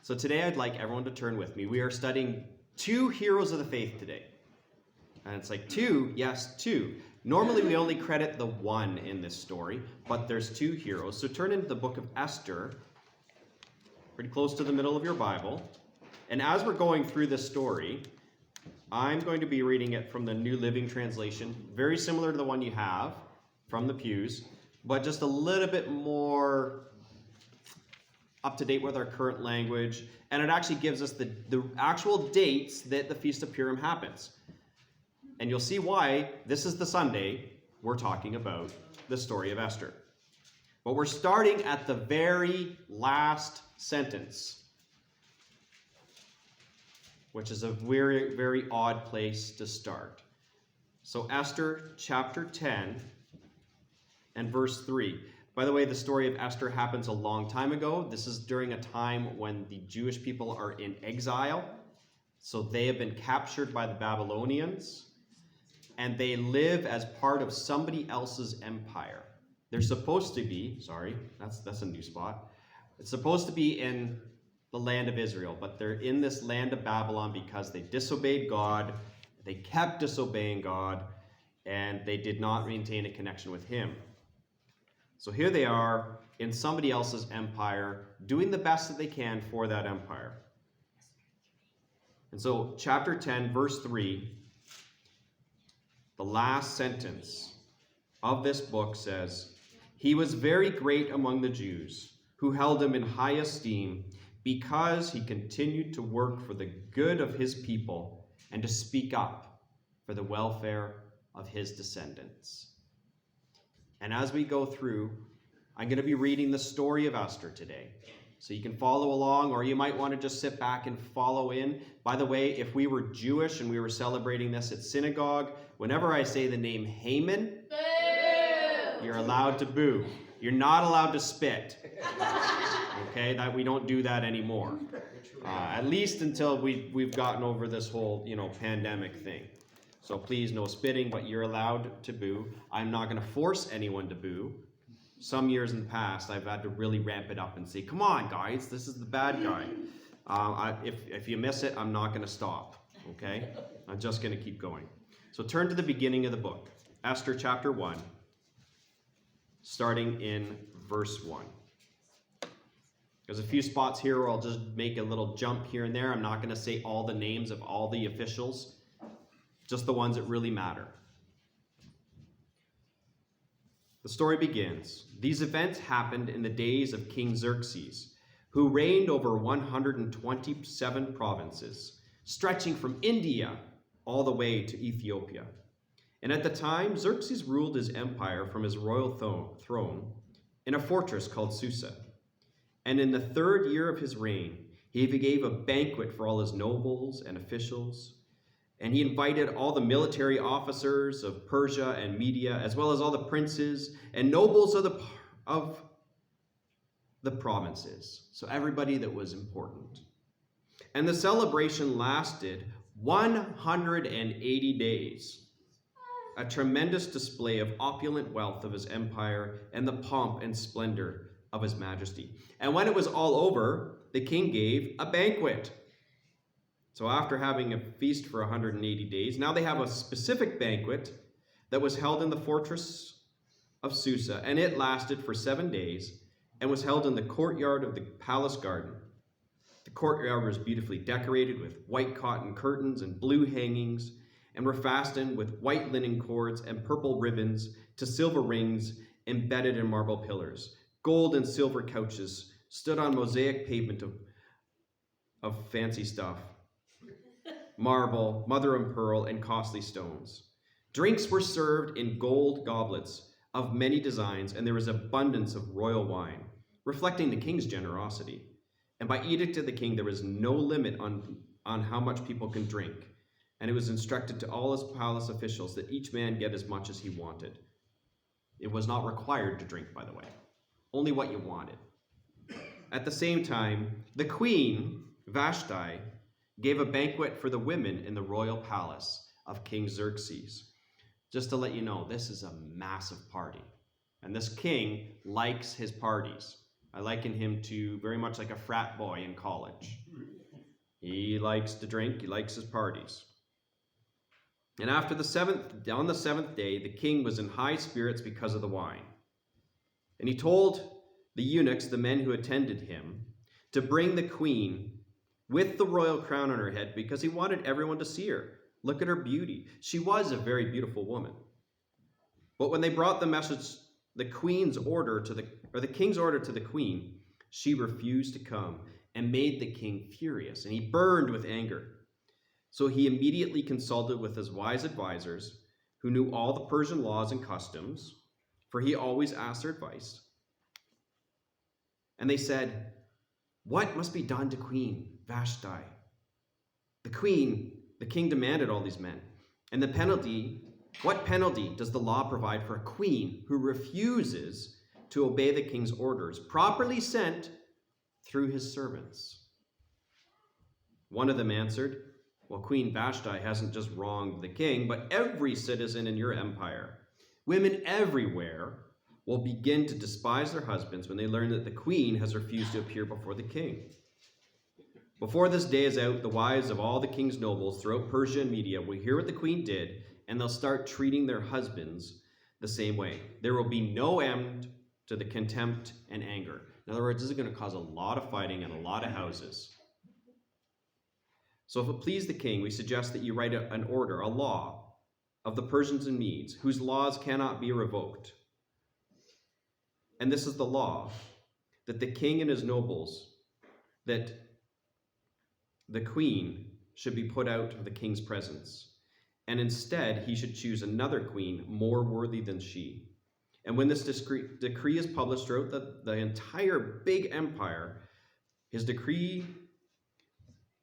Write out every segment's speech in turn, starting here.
So today I'd like everyone to turn with me. We are studying two heroes of the faith today. And it's like two, yes, two. Normally we only credit the one in this story, but there's two heroes. So turn into the Book of Esther, pretty close to the middle of your Bible. And as we're going through this story, I'm going to be reading it from the New Living Translation, very similar to the one you have from the pews, but just a little bit more up to date with our current language, and it actually gives us the actual dates that the Feast of Purim happens. And you'll see why this is the Sunday we're talking about the story of Esther. But we're starting at the very last sentence, which is a very, very odd place to start. So Esther chapter 10 and verse 3. By the way, the story of Esther happens a long time ago. This is during a time when the Jewish people are in exile. So they have been captured by the Babylonians, and they live as part of somebody else's empire. They're supposed to be, that's a new spot. It's supposed to be in the land of Israel, but they're in this land of Babylon because they disobeyed God, they kept disobeying God, and they did not maintain a connection with Him. So here they are in somebody else's empire, doing the best that they can for that empire. And so chapter 10, verse 3, the last sentence of this book says, "He was very great among the Jews, who held him in high esteem, because he continued to work for the good of his people and to speak up for the welfare of his descendants." And as we go through, I'm going to be reading the story of Esther today. So you can follow along, or you might want to just sit back and follow in. By the way, if we were Jewish and we were celebrating this at synagogue, whenever I say the name Haman, boo! You're allowed to boo. You're not allowed to spit. Okay, that we don't do that anymore. At least until we've gotten over this whole, pandemic thing. So please, no spitting, but you're allowed to boo. I'm not going to force anyone to boo. Some years in the past, I've had to really ramp it up and say, "Come on, guys, this is the bad guy." If you miss it, I'm not going to stop, okay? I'm just going to keep going. So turn to the beginning of the book, Esther chapter 1, starting in verse 1. There's a few spots here where I'll just make a little jump here and there. I'm not going to say all the names of all the officials, just the ones that really matter. The story begins. These events happened in the days of King Xerxes, who reigned over 127 provinces, stretching from India all the way to Ethiopia. And at the time, Xerxes ruled his empire from his royal throne in a fortress called Susa. And in the 3rd year of his reign, he gave a banquet for all his nobles and officials. And he invited all the military officers of Persia and Media, as well as all the princes and nobles of the provinces. So everybody that was important. And the celebration lasted 180 days. A tremendous display of opulent wealth of his empire and the pomp and splendor of his majesty. And when it was all over, the king gave a banquet. So after having a feast for 180 days, now they have a specific banquet that was held in the fortress of Susa, and it lasted for 7 days and was held in the courtyard of the palace garden. The courtyard was beautifully decorated with white cotton curtains and blue hangings, and were fastened with white linen cords and purple ribbons to silver rings embedded in marble pillars. Gold and silver couches stood on mosaic pavement of fancy stuff. Marble, mother and pearl, and costly stones. Drinks were served in gold goblets of many designs, and there was abundance of royal wine, reflecting the king's generosity. And by edict of the king, there was no limit on how much people can drink. And it was instructed to all his palace officials that each man get as much as he wanted. It was not required to drink, by the way, only what you wanted. At the same time, the queen, Vashti, gave a banquet for the women in the royal palace of King Xerxes. Just to let you know, this is a massive party. And this king likes his parties. I liken him to very much like a frat boy in college. He likes to drink, he likes his parties. And on the seventh day, the king was in high spirits because of the wine. And he told the eunuchs, the men who attended him, to bring the queen with the royal crown on her head because he wanted everyone to see her. Look at her beauty. She was a very beautiful woman. But when they brought the message, the king's order to the queen, she refused to come and made the king furious, and he burned with anger. So he immediately consulted with his wise advisors, who knew all the Persian laws and customs, for he always asked their advice. And they said, "What must be done to Queen Vashti?" The king demanded all these men. And what penalty does the law provide for a queen who refuses to obey the king's orders, properly sent through his servants? One of them answered, "Well, Queen Vashti hasn't just wronged the king, but every citizen in your empire. Women everywhere will begin to despise their husbands when they learn that the queen has refused to appear before the king. Before this day is out, the wives of all the king's nobles throughout Persia and Media will hear what the queen did, and they'll start treating their husbands the same way. There will be no end to the contempt and anger." In other words, this is going to cause a lot of fighting in a lot of houses. "So if it please the king, we suggest that you write an order, a law of the Persians and Medes, whose laws cannot be revoked. And this is the law, that the king and his nobles, that the queen should be put out of the king's presence, and instead he should choose another queen more worthy than she. And when this decree is published throughout the entire big empire, his decree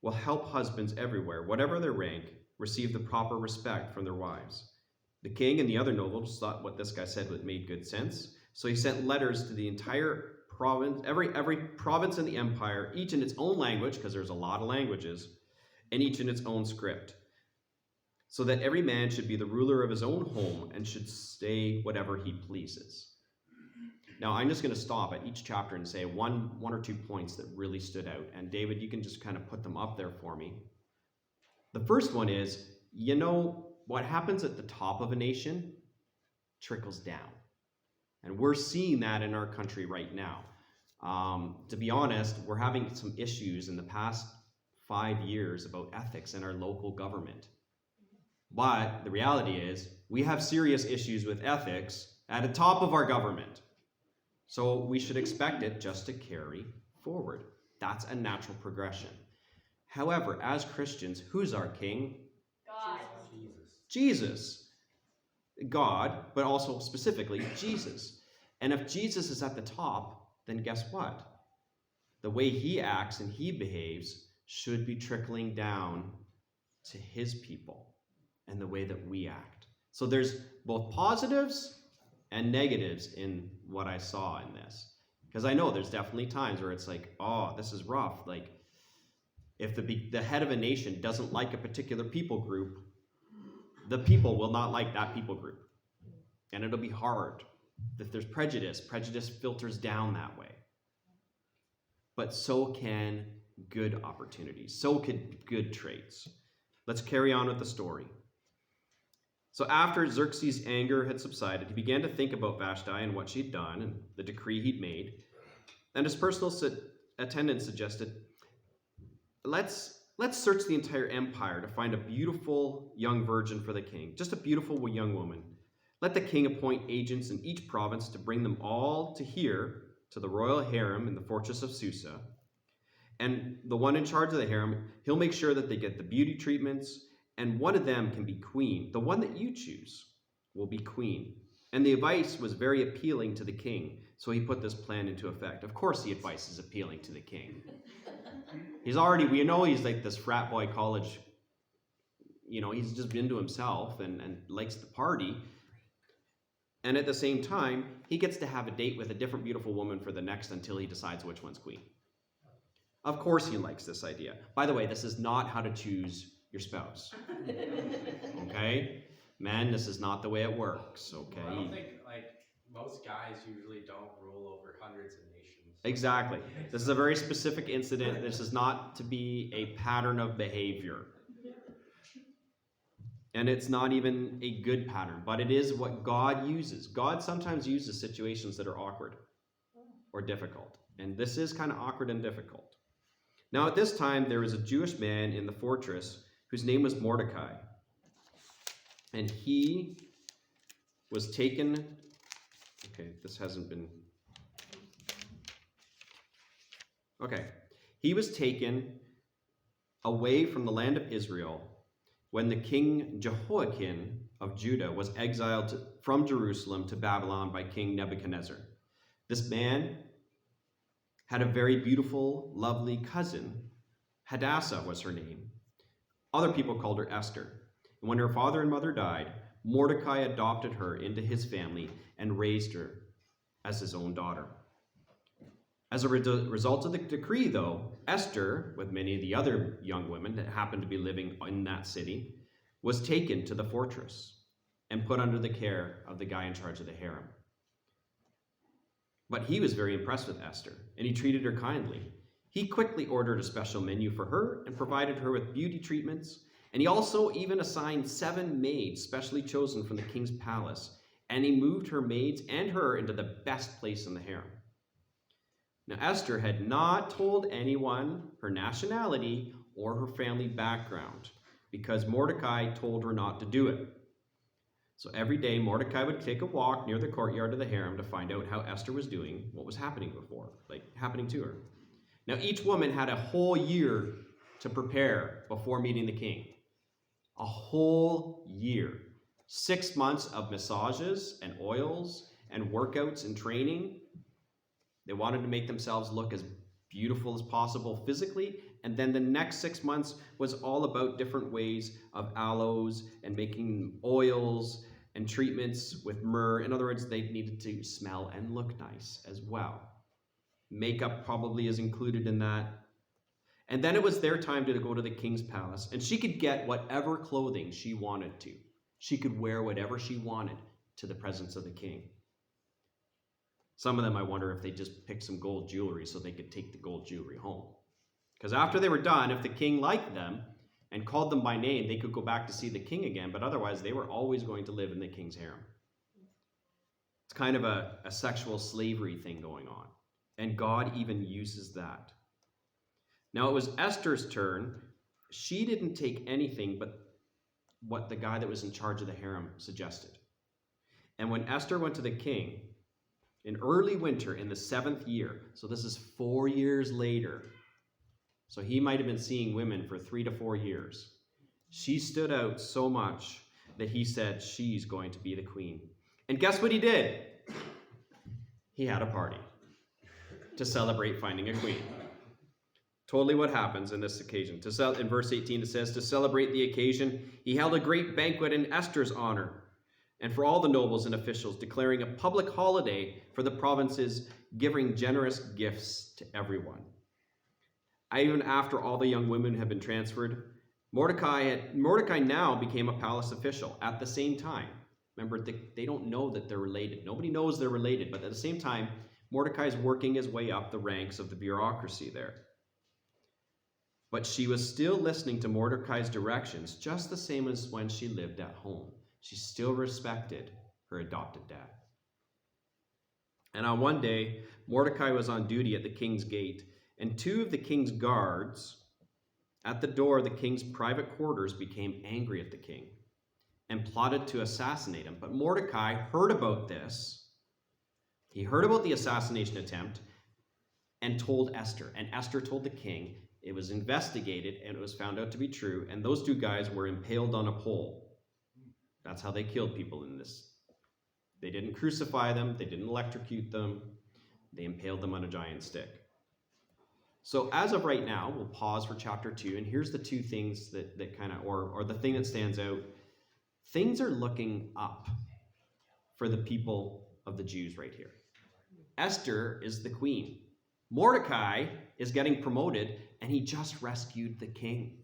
will help husbands everywhere, whatever their rank, receive the proper respect from their wives." The king and the other nobles thought what this guy said made good sense, so he sent letters to the entire province, every province in the empire, each in its own language, because there's a lot of languages, and each in its own script, so that every man should be the ruler of his own home and should say whatever he pleases. Now, I'm just going to stop at each chapter and say one or two points that really stood out. And David, you can just kind of put them up there for me. The first one is, what happens at the top of a nation trickles down. And we're seeing that in our country right now. To be honest, we're having some issues in the past 5 years about ethics in our local government. But the reality is, we have serious issues with ethics at the top of our government. So we should expect it just to carry forward. That's a natural progression. However, as Christians, who's our king? God. Jesus. God, but also specifically Jesus. And if Jesus is at the top, then guess what? The way he acts and he behaves should be trickling down to his people and the way that we act. So there's both positives and negatives in what I saw in this. Because I know there's definitely times where it's like, oh, this is rough. Like, if the head of a nation doesn't like a particular people group, the people will not like that people group. And it'll be hard. If there's prejudice filters down that way. But so can good opportunities. So can good traits. Let's carry on with the story. So after Xerxes' anger had subsided, he began to think about Vashti and what she'd done and the decree he'd made. And his personal attendant suggested, let's search the entire empire to find a beautiful young virgin for the king, just a beautiful young woman. Let the king appoint agents in each province to bring them all to the royal harem in the fortress of Susa. And the one in charge of the harem, he'll make sure that they get the beauty treatments, and one of them can be queen. The one that you choose will be queen. And the advice was very appealing to the king, so he put this plan into effect. Of course the advice is appealing to the king. We know he's like this frat boy college, he's just into himself and likes the party. And at the same time, he gets to have a date with a different beautiful woman for the next until he decides which one's queen. Of course he likes this idea. By the way, this is not how to choose your spouse. Okay? Men, this is not the way it works, okay? Well, I don't think, most guys usually don't rule over hundreds of nations. Exactly. This is a very specific incident. This is not to be a pattern of behavior. And it's not even a good pattern, but it is what God uses. God sometimes uses situations that are awkward or difficult. And this is kind of awkward and difficult. Now, at this time, there was a Jewish man in the fortress whose name was Mordechai. And he was taken. Okay, this hasn't been. Okay. He was taken away from the land of Israel when the king Jehoiakim of Judah was exiled from Jerusalem to Babylon by King Nebuchadnezzar. This man had a very beautiful, lovely cousin. Hadassah was her name. Other people called her Esther. And when her father and mother died, Mordecai adopted her into his family and raised her as his own daughter. As a result of the decree, though, Esther, with many of the other young women that happened to be living in that city, was taken to the fortress and put under the care of the guy in charge of the harem. But he was very impressed with Esther, and he treated her kindly. He quickly ordered a special menu for her and provided her with beauty treatments, and he also even assigned 7 maids specially chosen from the king's palace, and he moved her maids and her into the best place in the harem. Now, Esther had not told anyone her nationality or her family background because Mordecai told her not to do it. So every day, Mordecai would take a walk near the courtyard of the harem to find out how Esther was doing, what was happening to her. Now, each woman had a whole year to prepare before meeting the king. A whole year. 6 months of massages and oils and workouts and training. They wanted to make themselves look as beautiful as possible physically, and then the next 6 months was all about different ways of aloes and making oils and treatments with myrrh. In other words, they needed to smell and look nice as well. Makeup probably is included in that. And then it was their time to go to the king's palace, and she could get whatever clothing she wanted to. She could wear whatever she wanted to the presence of the king. Some of them, I wonder if they just picked some gold jewelry so they could take the gold jewelry home. Because after they were done, if the king liked them and called them by name, they could go back to see the king again, but otherwise they were always going to live in the king's harem. It's kind of a sexual slavery thing going on. And God even uses that. Now it was Esther's turn. She didn't take anything but what the guy that was in charge of the harem suggested. And when Esther went to the king, in early winter in the 7th year, so this is 4 years later, so he might have been seeing women for 3 to 4 years. She stood out so much that he said she's going to be the queen. And guess what he did? He had a party to celebrate finding a queen. Totally what happens in this occasion. In verse 18 it says, to celebrate the occasion, he held a great banquet in Esther's honor, and for all the nobles and officials, declaring a public holiday for the provinces, giving generous gifts to everyone. Even after all the young women had been transferred, Mordecai now became a palace official at the same time. Remember, they don't know that they're related. Nobody knows they're related, but at the same time, Mordecai's working his way up the ranks of the bureaucracy there. But she was still listening to Mordecai's directions, just the same as when she lived at home. She still respected her adopted dad. And on one day, Mordecai was on duty at the king's gate, and 2 of the king's guards at the door of the king's private quarters became angry at the king and plotted to assassinate him. But Mordecai heard about this. He heard about the assassination attempt and told Esther. And Esther told the king. It was investigated, and it was found out to be true, and those 2 guys were impaled on a pole. That's how they killed people in this. They didn't crucify them. They didn't electrocute them. They impaled them on a giant stick. So as of right now, we'll pause for chapter 2, and here's the 2 things that kind of, or the thing that stands out. Things are looking up for the people of the Jews right here. Esther is the queen. Mordecai is getting promoted, and he just rescued the king.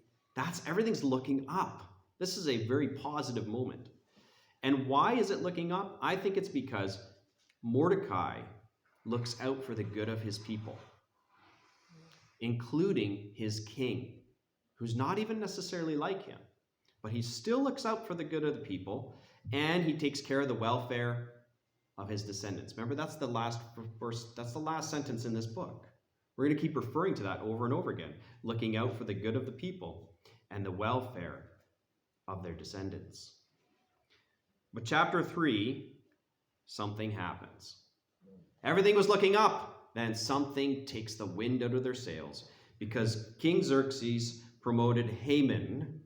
Everything's looking up. This is a very positive moment. And why is it looking up? I think it's because Mordecai looks out for the good of his people, including his king, who's not even necessarily like him, but he still looks out for the good of the people, and he takes care of the welfare of his descendants. Remember, that's the last verse, that's the last sentence in this book. We're going to keep referring to that over and over again, looking out for the good of the people and the welfare of their descendants. But chapter 3, something happens. Everything was looking up. Then something takes the wind out of their sails, because King Xerxes promoted Haman,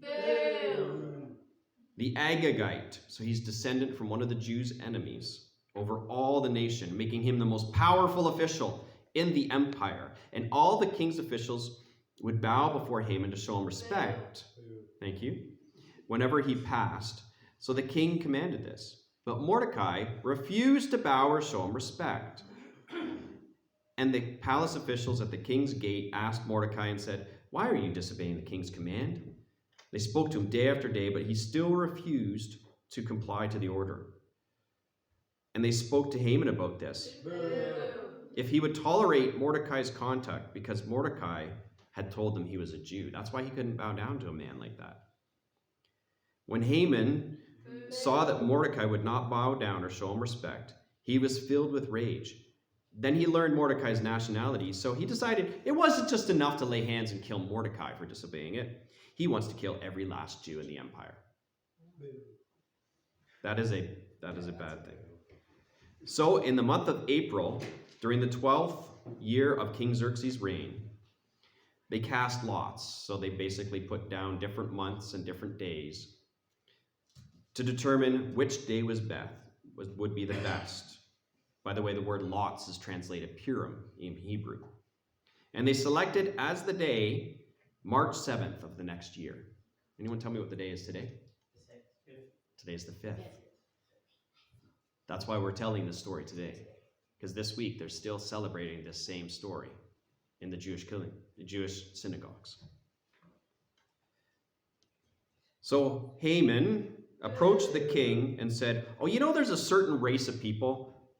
the Agagite, so he's descendant from one of the Jews' enemies, over all the nation, making him the most powerful official in the empire. And all the king's officials would bow before Haman to show him respect. Thank you. Whenever he passed. So the king commanded this. But Mordechai refused to bow or show him respect. And the palace officials at the king's gate asked Mordecai and said, "Why are you disobeying the king's command?" They spoke to him day after day, but he still refused to comply to the order. And they spoke to Haman about this. If he would tolerate Mordecai's conduct, because Mordecai had told them he was a Jew. That's why he couldn't bow down to a man like that. When Haman saw that Mordecai would not bow down or show him respect, he was filled with rage. Then he learned Mordecai's nationality, so he decided it wasn't just enough to lay hands and kill Mordecai for disobeying it. He wants to kill every last Jew in the empire. That is a bad thing. So in the month of April, during the 12th year of King Xerxes' reign, they cast lots. So they basically put down different months and different days to determine which day would be the best. By the way, the word lots is translated Purim in Hebrew. And they selected as the day March 7th of the next year. Anyone tell me what the day is today? Today's the 5th. That's why we're telling this story today. Because this week they're still celebrating this same story in the Jewish synagogues. So Haman approached the king and said, "Oh, you know there's a certain race of people.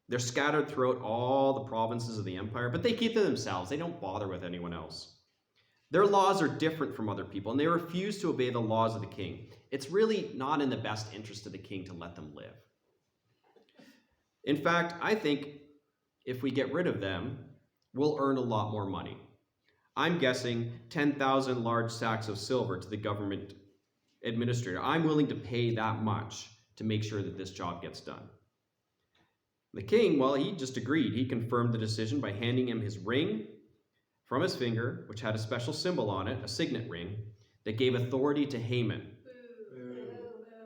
They're scattered throughout all the provinces of the empire, but they keep to themselves. They don't bother with anyone else. Their laws are different from other people, and they refuse to obey the laws of the king. It's really not in the best interest of the king to let them live. In fact, I think if we get rid of them, we'll earn a lot more money. I'm guessing 10,000 large sacks of silver to the government administrator. I'm willing to pay that much to make sure that this job gets done." The king, well, he just agreed. He confirmed the decision by handing him his ring from his finger, which had a special symbol on it, a signet ring, that gave authority to Haman,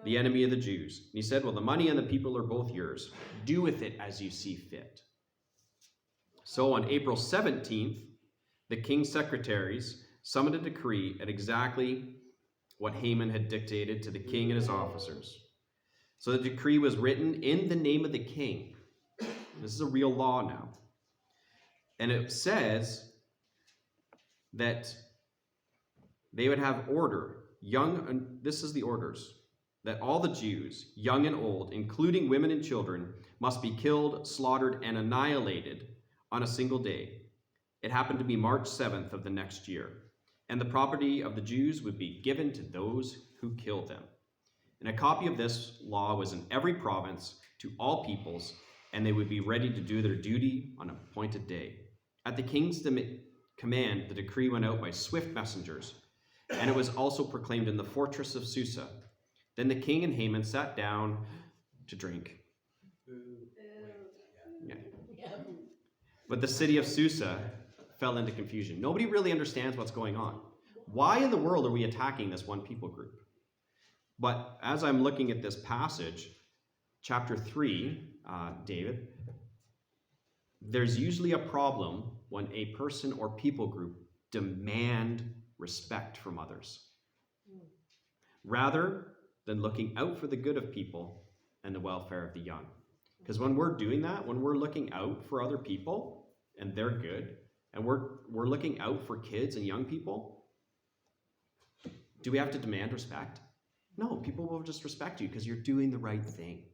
the enemy of the Jews. And he said, "Well, the money and the people are both yours. Do with it as you see fit." So on April 17th, the king's secretaries summoned a decree at exactly what Haman had dictated to the king and his officers. So the decree was written in the name of the king. This is a real law now. And it says that they would have order, this is the orders, that all the Jews, young and old, including women and children, must be killed, slaughtered, and annihilated on a single day. It happened to be March 7th of the next year. And the property of the Jews would be given to those who killed them. And a copy of this law was in every province to all peoples, and they would be ready to do their duty on an appointed day. At the king's command, the decree went out by swift messengers, and it was also proclaimed in the fortress of Susa. Then the king and Haman sat down to drink. Yeah. But the city of Susa fell into confusion. Nobody really understands what's going on. Why in the world are we attacking this one people group? But as I'm looking at this passage, chapter 3, David, there's usually a problem when a person or people group demand respect from others, rather than looking out for the good of people and the welfare of the young. Because when we're doing that, when we're looking out for other people and they're good, and we're looking out for kids and young people, do we have to demand respect? No, people will just respect you because you're doing the right thing.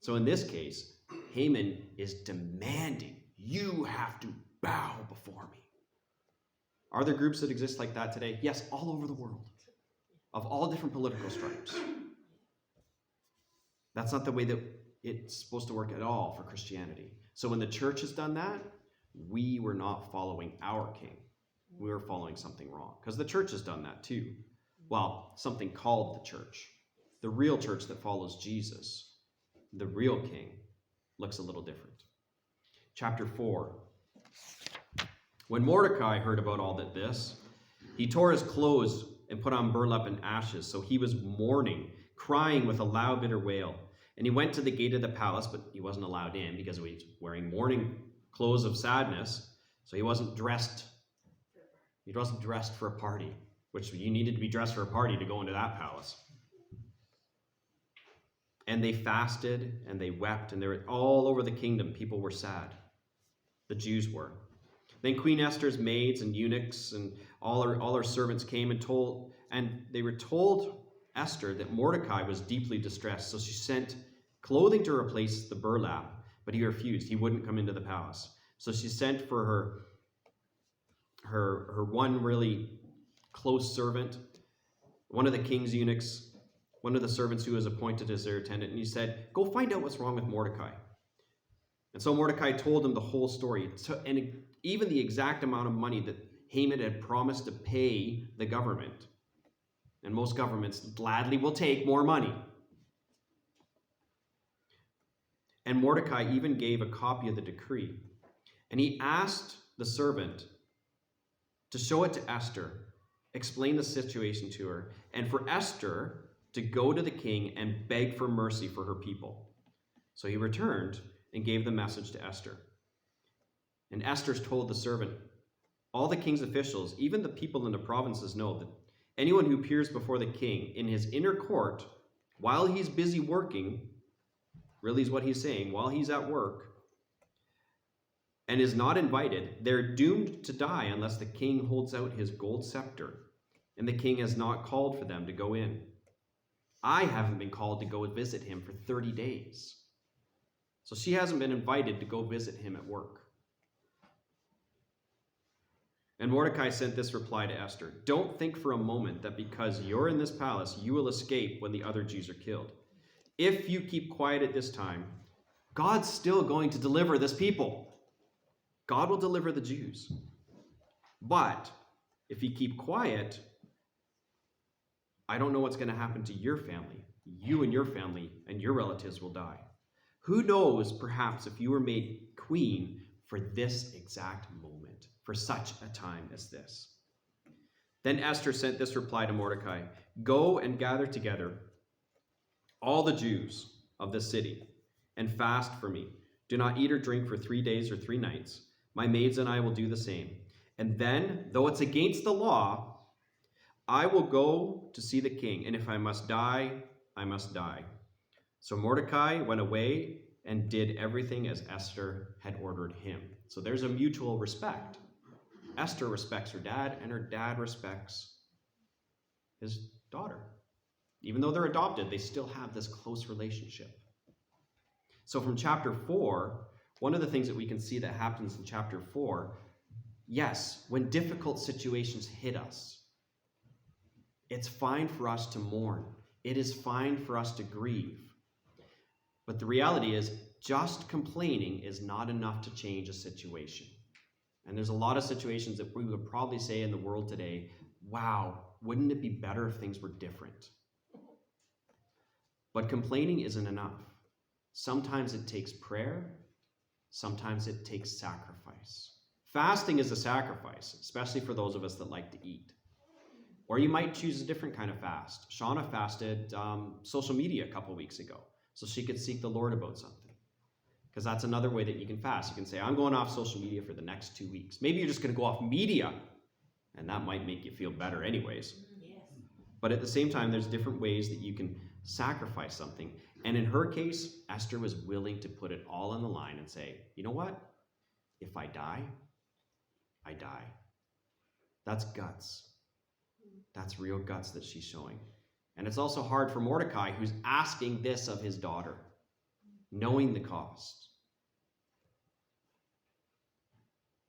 So in this case, Haman is demanding, you have to bow before me. Are there groups that exist like that today? Yes, all over the world, of all different political stripes. That's not the way that it's supposed to work at all for Christianity. So when the church has done that, we were not following our king. We were following something wrong. Because the church has done that too. Well, something called the church. The real church that follows Jesus, the real king, looks a little different. Chapter 4. When Mordechai heard about all this, he tore his clothes and put on burlap and ashes. So he was mourning, crying with a loud, bitter wail. And he went to the gate of the palace, but he wasn't allowed in because he was wearing mourning clothes of sadness. So he wasn't dressed. He wasn't dressed for a party, which you needed to be dressed for a party to go into that palace. And they fasted and they wept, and they were all over the kingdom. People were sad. The Jews were. Then Queen Esther's maids and eunuchs and all her servants came and they were told Esther that Mordecai was deeply distressed. So she sent clothing to replace the burlap, but he refused. He wouldn't come into the palace. So she sent for her one really close servant, one of the king's eunuchs, one of the servants who was appointed as their attendant, and he said, go find out what's wrong with Mordecai. And so Mordecai told him the whole story, and even the exact amount of money that Haman had promised to pay the government. And most governments gladly will take more money. And Mordecai even gave a copy of the decree. And he asked the servant to show it to Esther, explain the situation to her, and for Esther to go to the king and beg for mercy for her people. So he returned and gave the message to Esther. And Esther told the servant, all the king's officials, even the people in the provinces, know that anyone who appears before the king in his inner court while he's busy working, really is what he's saying, while he's at work, and is not invited, they're doomed to die unless the king holds out his gold scepter, and the king has not called for them to go in. I haven't been called to go visit him for 30 days. So she hasn't been invited to go visit him at work. And Mordecai sent this reply to Esther, don't think for a moment that because you're in this palace, you will escape when the other Jews are killed. If you keep quiet at this time, God's still going to deliver this people. God will deliver the Jews. But if you keep quiet, I don't know what's going to happen to your family. You and your family and your relatives will die. Who knows, perhaps, if you were made queen for this exact moment, for such a time as this. Then Esther sent this reply to Mordecai, go and gather together all the Jews of the city and fast for me. Do not eat or drink for 3 days or 3 nights. My maids and I will do the same. And then, though it's against the law, I will go to see the king. And if I must die, I must die. So Mordecai went away and did everything as Esther had ordered him. So there's a mutual respect. Esther respects her dad, and her dad respects his daughter. Even though they're adopted, they still have this close relationship. So from chapter 4, one of the things that we can see that happens in chapter 4, yes, when difficult situations hit us, it's fine for us to mourn. It is fine for us to grieve. But the reality is, just complaining is not enough to change a situation. And there's a lot of situations that we would probably say in the world today, wow, wouldn't it be better if things were different? But complaining isn't enough. Sometimes it takes prayer. Sometimes it takes sacrifice. Fasting is a sacrifice, especially for those of us that like to eat. Or you might choose a different kind of fast. Shauna fasted social media a couple weeks ago so she could seek the Lord about something. Because that's another way that you can fast. You can say, I'm going off social media for the next 2 weeks. Maybe you're just going to go off media, and that might make you feel better anyways. Yes. But at the same time, there's different ways that you can sacrifice something. And in her case, Esther was willing to put it all on the line and say, you know what? If I die, I die. That's guts. That's real guts that she's showing. And it's also hard for Mordecai, who's asking this of his daughter. knowing the cost.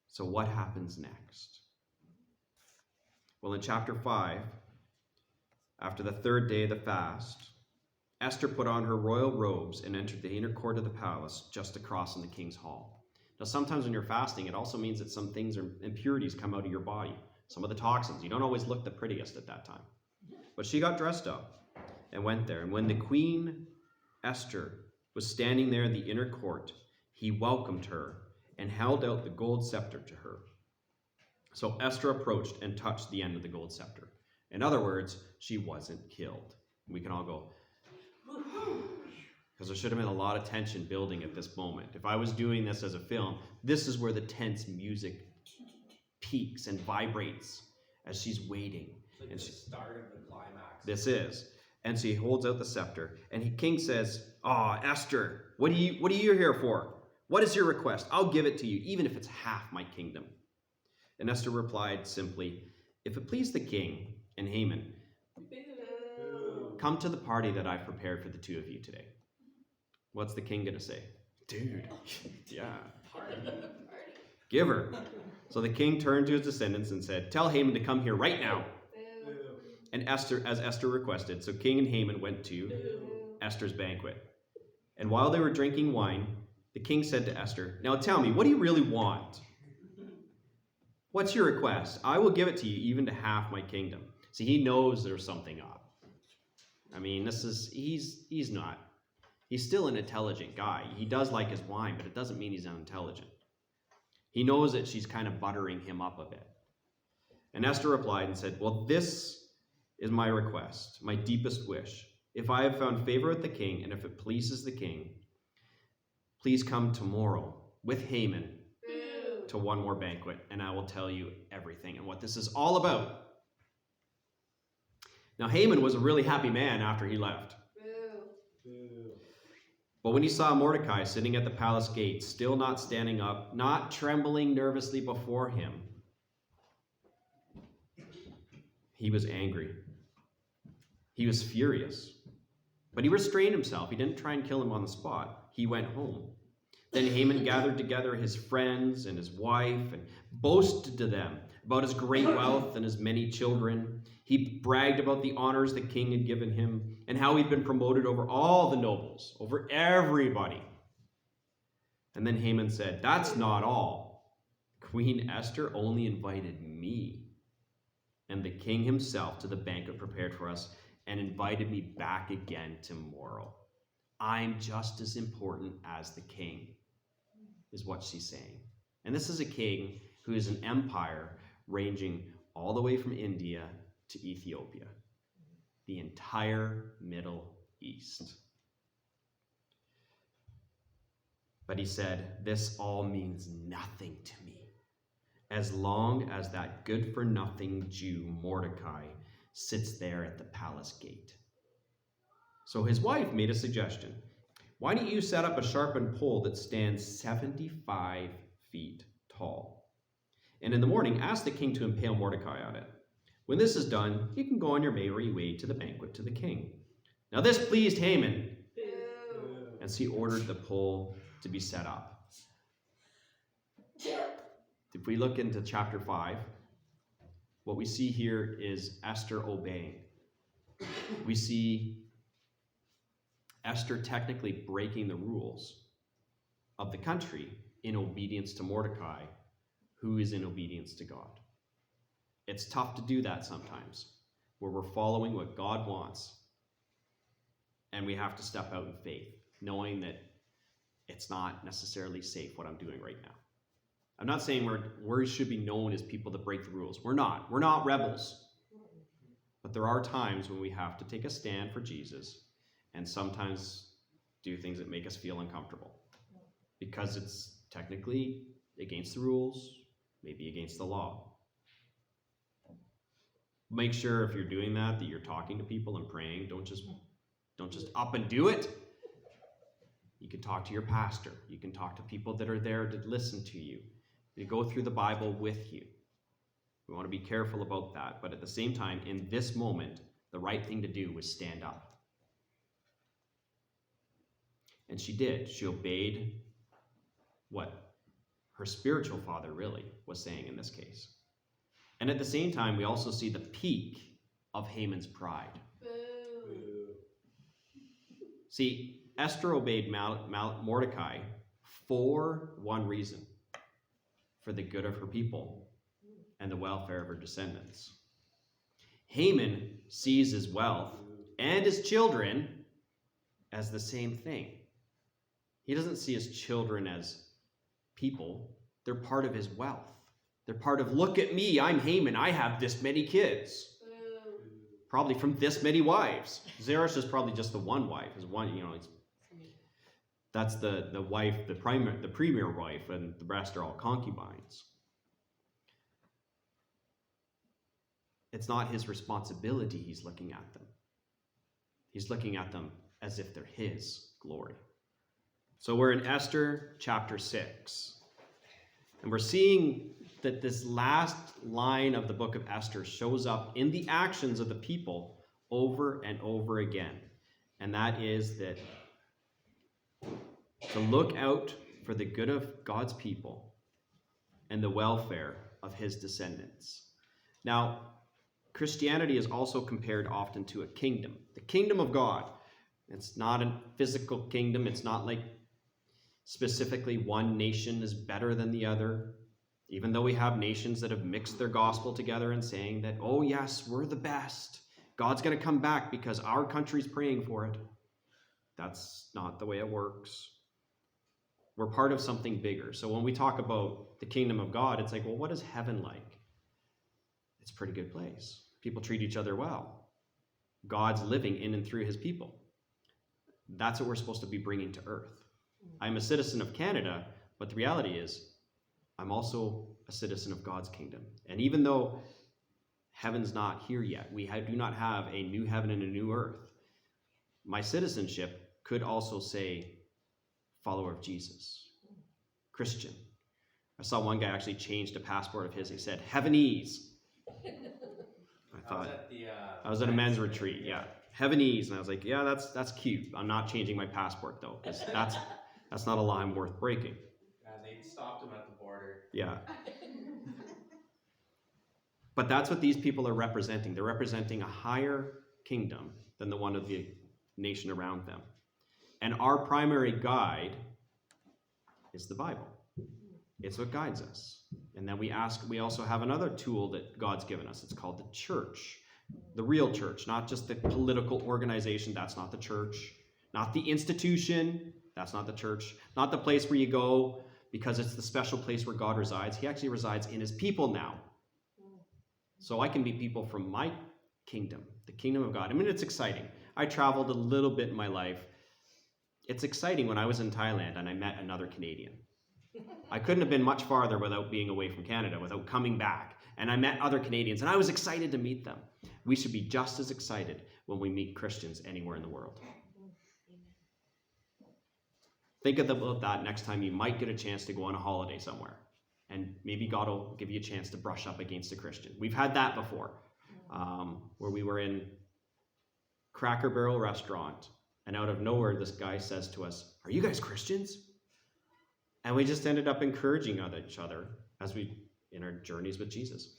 So what happens next? Well, in chapter 5, after the third day of the fast, Esther put on her royal robes and entered the inner court of the palace just across in the king's hall. Now, sometimes when you're fasting, it also means that some things or impurities come out of your body. Some of the toxins. You don't always look the prettiest at that time. But she got dressed up and went there. And when the queen, Esther, was standing there in the inner court, he welcomed her and held out the gold scepter to her. So Esther approached and touched the end of the gold scepter. In other words, she wasn't killed. We can all go, because there should have been a lot of tension building at this moment. If I was doing this as a film, this is where the tense music peaks and vibrates as she's waiting. It's like and the start of the climax. This is. And so he holds out the scepter, and the king says, Esther, what are you here for? What is your request? I'll give it to you, even if it's half my kingdom. And Esther replied simply, if it please the king and Haman, come to the party that I've prepared for the two of you today. What's the king going to say? Dude, yeah. Party. Give her. So the king turned to his descendants and said, tell Haman to come here right now. And Esther, as Esther requested, so King and Haman went to Esther's banquet. And while they were drinking wine, the king said to Esther, now tell me, what do you really want? What's your request? I will give it to you, even to half my kingdom. See, he knows there's something up. I mean, he's still an intelligent guy. He does like his wine, but it doesn't mean he's unintelligent. He knows that she's kind of buttering him up a bit. And Esther replied and said, well, this is my request, my deepest wish. If I have found favor with the king, and if it pleases the king, please come tomorrow with Haman to one more banquet, and I will tell you everything and what this is all about. Now, Haman was a really happy man after he left. But when he saw Mordechai sitting at the palace gate, still not standing up, not trembling nervously before him, he was angry. He was furious. But he restrained himself. He didn't try and kill him on the spot. He went home. Then Haman gathered together his friends and his wife and boasted to them about his great wealth and his many children. He bragged about the honors the king had given him and how he'd been promoted over all the nobles, over everybody. And then Haman said, that's not all. Queen Esther only invited me and the king himself to the banquet prepared for us and invited me back again tomorrow. I'm just as important as the king, is what she's saying. And this is a king who is an empire ranging all the way from India to Ethiopia, the entire Middle East. But he said, this all means nothing to me, as long as that good-for-nothing Jew, Mordechai, sits there at the palace gate. So his wife made a suggestion. Why don't you set up a sharpened pole that stands 75 feet tall? And in the morning, ask the king to impale Mordecai on it. When this is done, you can go on your merry way to the banquet to the king. Now this pleased Haman, and she ordered the pole to be set up. If we look into chapter 5, what we see here is Esther obeying. We see Esther technically breaking the rules of the country in obedience to Mordecai, who is in obedience to God. It's tough to do that sometimes, where we're following what God wants, and we have to step out in faith, knowing that it's not necessarily safe what I'm doing right now. I'm not saying we should be known as people that break the rules. We're not. We're not rebels. But there are times when we have to take a stand for Jesus and sometimes do things that make us feel uncomfortable because it's technically against the rules, maybe against the law. Make sure if you're doing that you're talking to people and praying. Don't just up and do it. You can talk to your pastor. You can talk to people that are there to listen to you. They go through the Bible with you. We want to be careful about that. But at the same time, in this moment, the right thing to do was stand up. And she did. She obeyed what her spiritual father really was saying in this case. And at the same time, we also see the peak of Haman's pride. Boo. See, Esther obeyed Mordechai for one reason: for the good of her people and the welfare of her descendants. Haman sees his wealth and his children as the same thing. He doesn't see his children as people. They're part of his wealth. They're part of, look at me, I'm Haman, I have this many kids. Probably from this many wives. Zeresh is probably just the one wife. His one, that's the wife, the premier wife, and the rest are all concubines. It's not his responsibility he's looking at them. He's looking at them as if they're his glory. So we're in Esther chapter 6. And we're seeing that this last line of the book of Esther shows up in the actions of the people over and over again. And that is that to look out for the good of God's people and the welfare of his descendants. Now, Christianity is also compared often to a kingdom, the kingdom of God. It's not a physical kingdom. It's not like specifically one nation is better than the other, even though we have nations that have mixed their gospel together and saying that, oh yes, we're the best. God's going to come back because our country's praying for it. That's not the way it works. We're part of something bigger. So when we talk about the kingdom of God, it's like, well, what is heaven like? It's a pretty good place. People treat each other well. God's living in and through his people. That's what we're supposed to be bringing to earth. I'm a citizen of Canada, but the reality is I'm also a citizen of God's kingdom. And even though heaven's not here yet, we do not have a new heaven and a new earth, my citizenship could also say follower of Jesus, Christian. I saw one guy actually changed a passport of his. He said, Heavenese. I was at a men's retreat, yeah. Heavenese. And I was like, yeah, that's cute. I'm not changing my passport, though, because that's not a law I'm worth breaking. Yeah, they stopped him at the border. Yeah. But that's what these people are representing. They're representing a higher kingdom than the one of the nation around them. And our primary guide is the Bible. It's what guides us. And then we also have another tool that God's given us. It's called the church. The real church, not just the political organization. That's not the church. Not the institution. That's not the church. Not the place where you go because it's the special place where God resides. He actually resides in his people now. So I can be people from my kingdom, the kingdom of God. I mean, it's exciting. I traveled a little bit in my life. It's exciting when I was in Thailand and I met another Canadian. I couldn't have been much farther without being away from Canada, without coming back. And I met other Canadians, and I was excited to meet them. We should be just as excited when we meet Christians anywhere in the world. Think about that next time you might get a chance to go on a holiday somewhere. And maybe God will give you a chance to brush up against a Christian. We've had that before, where we were in Cracker Barrel restaurant, and out of nowhere, this guy says to us, "Are you guys Christians?" And we just ended up encouraging each other in our journeys with Jesus.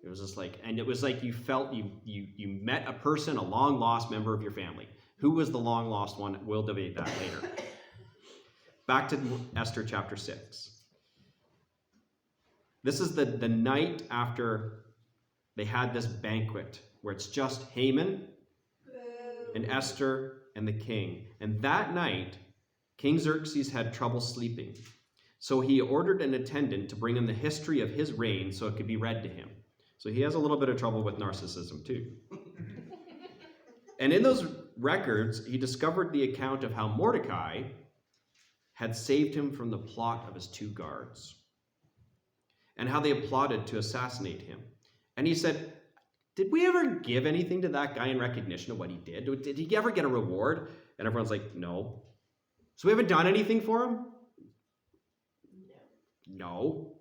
It was just like, and it was like you felt you met a person, a long lost member of your family. Who was the long lost one? We'll debate that later. Back to Esther chapter 6. This is the night after they had this banquet where it's just Haman and Esther and the king. And that night, King Xerxes had trouble sleeping. So he ordered an attendant to bring him the history of his reign so it could be read to him. So he has a little bit of trouble with narcissism too. And in those records, he discovered the account of how Mordechai had saved him from the plot of his two guards and how they plotted to assassinate him. And he said, "Did we ever give anything to that guy in recognition of what he did? Did he ever get a reward?" And everyone's like, "No." "So we haven't done anything for him?" No.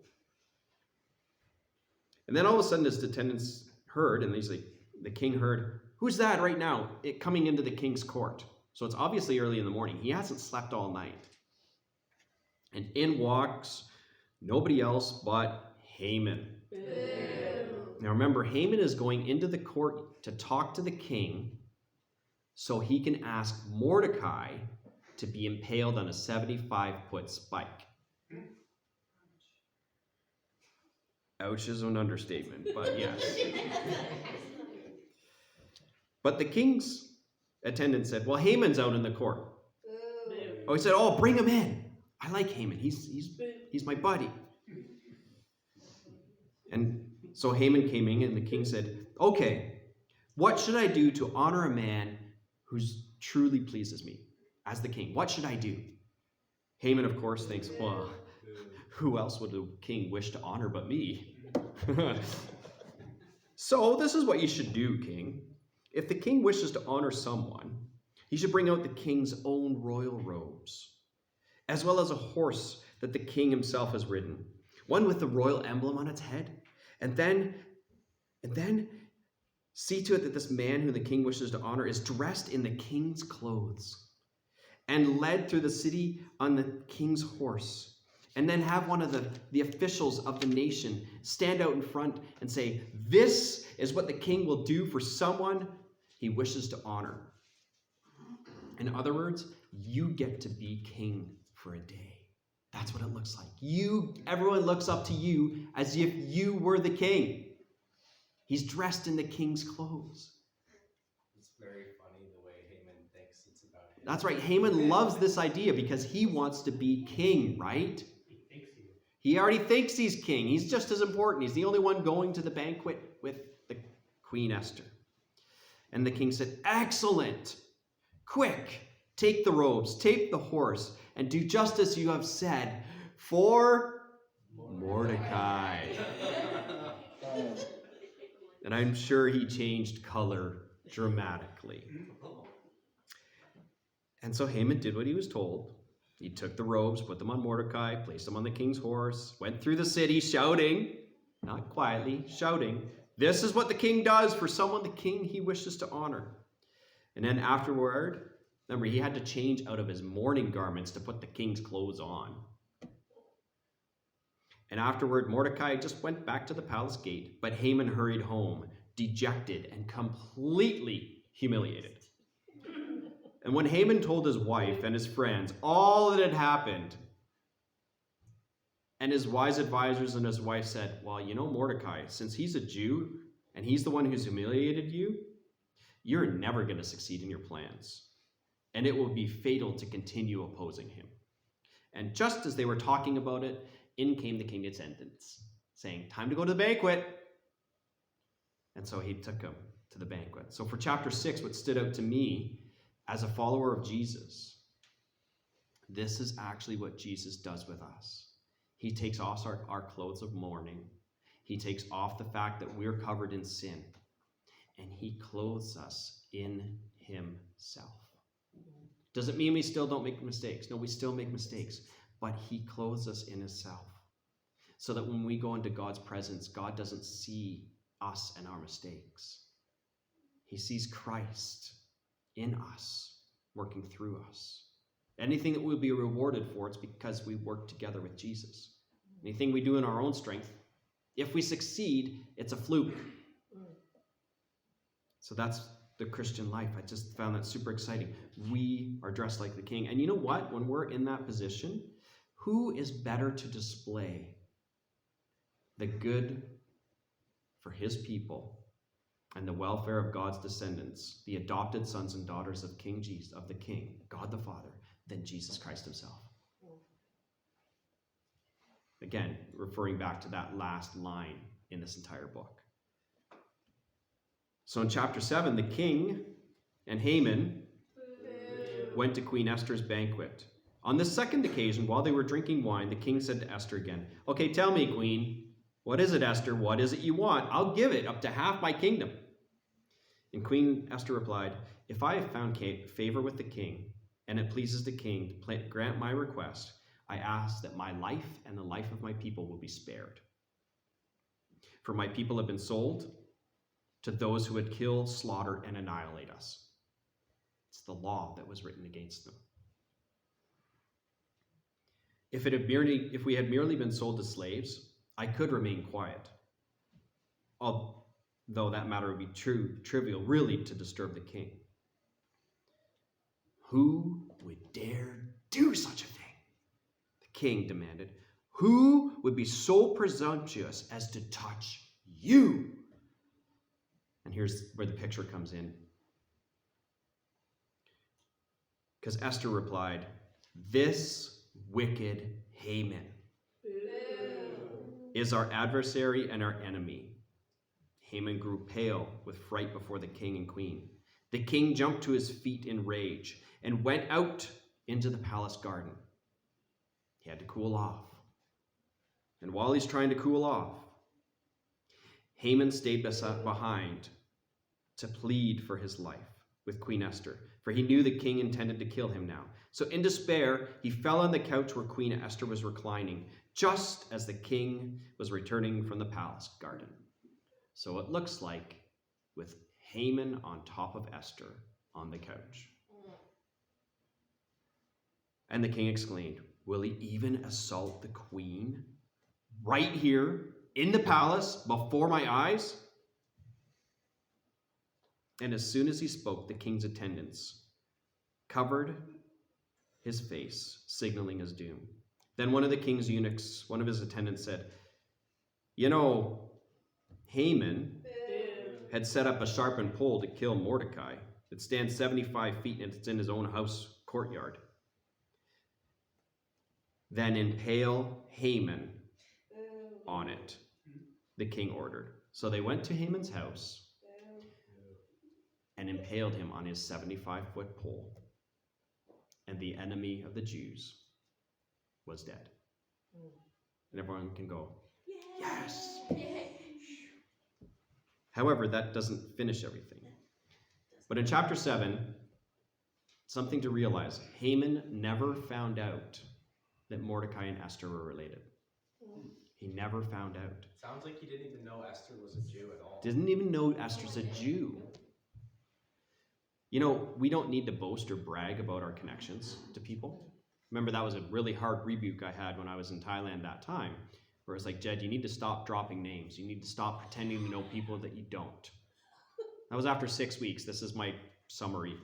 And then all of a sudden his attendants heard, and he's like, the king heard, "Who's that right now coming into the king's court?" So it's obviously early in the morning. He hasn't slept all night. And in walks nobody else but Haman. Boo. Now remember, Haman is going into the court to talk to the king so he can ask Mordechai to be impaled on a 75-foot spike. Ouch is an understatement, but yes. But the king's attendant said, well, Haman's out in the court. Boo. Oh, he said, oh, bring him in. I like Haman. He's my buddy. And so Haman came in, and the king said, okay, what should I do to honor a man who truly pleases me as the king? What should I do? Haman, of course, thinks, well, who else would a king wish to honor but me? So this is what you should do, king. If the king wishes to honor someone, he should bring out the king's own royal robes, as well as a horse that the king himself has ridden, one with the royal emblem on its head. And then see to it that this man who the king wishes to honor is dressed in the king's clothes and led through the city on the king's horse. And then have one of the officials of the nation stand out in front and say, this is what the king will do for someone he wishes to honor. In other words, you get to be king for a day. That's what it looks like. Everyone looks up to you as if you were the king. He's dressed in the king's clothes. It's very funny the way Haman thinks it's about him. That's right. Haman loves this idea because he wants to be king, right? He already thinks he's king. He's just as important. He's the only one going to the banquet with the Queen Esther. And the king said, excellent. Quick, take the robes, take the horse, and do just as you have said for Mordechai. And I'm sure he changed color dramatically. And so Haman did what he was told. He took the robes, put them on Mordecai, placed them on the king's horse, went through the city shouting, not quietly, shouting, this is what the king does for someone the king he wishes to honor. And then afterward, remember, he had to change out of his mourning garments to put the king's clothes on. And afterward, Mordecai just went back to the palace gate, but Haman hurried home, dejected and completely humiliated. And when Haman told his wife and his friends all that had happened, and his wise advisors and his wife said, well, you know, Mordecai, since he's a Jew and he's the one who's humiliated you, you're never going to succeed in your plans. And it will be fatal to continue opposing him. And just as they were talking about it, in came the king's attendants, saying, time to go to the banquet. And so he took him to the banquet. So for chapter 6, what stood out to me as a follower of Jesus, this is actually what Jesus does with us. He takes off our clothes of mourning. He takes off the fact that we're covered in sin. And he clothes us in himself. Doesn't mean we still don't make mistakes. No, we still make mistakes. But he clothes us in himself. So that when we go into God's presence, God doesn't see us and our mistakes. He sees Christ in us, working through us. Anything that we'll be rewarded for, it's because we work together with Jesus. Anything we do in our own strength, if we succeed, it's a fluke. So that's the Christian life. I just found that super exciting. We are dressed like the king. And you know what? When we're in that position, who is better to display the good for his people and the welfare of God's descendants, the adopted sons and daughters of King Jesus, of the King, God the Father, than Jesus Christ himself? Again, referring back to that last line in this entire book. So in chapter 7, the king and Haman went to Queen Esther's banquet. On the second occasion, while they were drinking wine, the king said to Esther again, okay, tell me, queen, what is it, Esther? What is it you want? I'll give it up to half my kingdom. And Queen Esther replied, if I have found favor with the king, and it pleases the king to grant my request, I ask that my life and the life of my people will be spared. For my people have been sold to those who would kill, slaughter, and annihilate us. It's the law that was written against them. If we had merely been sold as slaves, I could remain quiet, although that matter would be trivial, really, to disturb the king. Who would dare do such a thing? The king demanded. Who would be so presumptuous as to touch you? And here's where the picture comes in. Because Esther replied, this wicked Haman is our adversary and our enemy. Haman grew pale with fright before the king and queen. The king jumped to his feet in rage and went out into the palace garden. He had to cool off. And while he's trying to cool off, Haman stayed behind to plead for his life with Queen Esther, for he knew the king intended to kill him now. So in despair, he fell on the couch where Queen Esther was reclining, just as the king was returning from the palace garden. So it looks like with Haman on top of Esther on the couch. And the king exclaimed, will he even assault the queen right here in the palace before my eyes? And as soon as he spoke, the king's attendants covered his face, signaling his doom. Then one of the king's eunuchs, one of his attendants said, you know, Haman had set up a sharpened pole to kill Mordechai. It stands 75 feet and it's in his own house courtyard. Then impale Haman on it, the king ordered. So they went to Haman's house and impaled him on his 75-foot pole. And the enemy of the Jews was dead. And everyone can go, yes! However, that doesn't finish everything. But in chapter 7, something to realize, Haman never found out that Mordecai and Esther were related. He never found out. Sounds like he didn't even know Esther was a Jew at all. Didn't even know Esther's a Jew. You know, we don't need to boast or brag about our connections to people. Remember, that was a really hard rebuke I had when I was in Thailand that time, where it's like, Jed, you need to stop dropping names. You need to stop pretending to know people that you don't. That was after 6 weeks. This is my summary.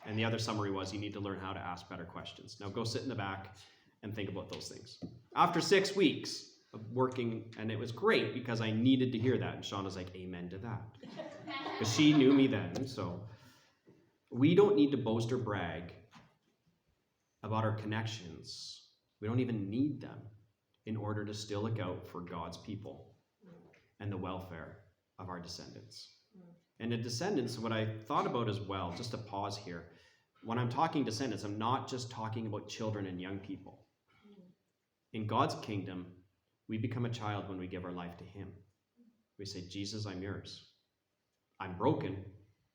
And the other summary was, you need to learn how to ask better questions. Now go sit in the back and think about those things. After 6 weeks of working, and it was great because I needed to hear that. And Shauna's like, amen to that. Because she knew me then. So we don't need to boast or brag about our connections. We don't even need them in order to still look out for God's people and the welfare of our descendants. And the descendants, what I thought about as well, just to pause here, when I'm talking descendants, I'm not just talking about children and young people. In God's kingdom, we become a child when we give our life to him. We say, Jesus, I'm yours. I'm broken,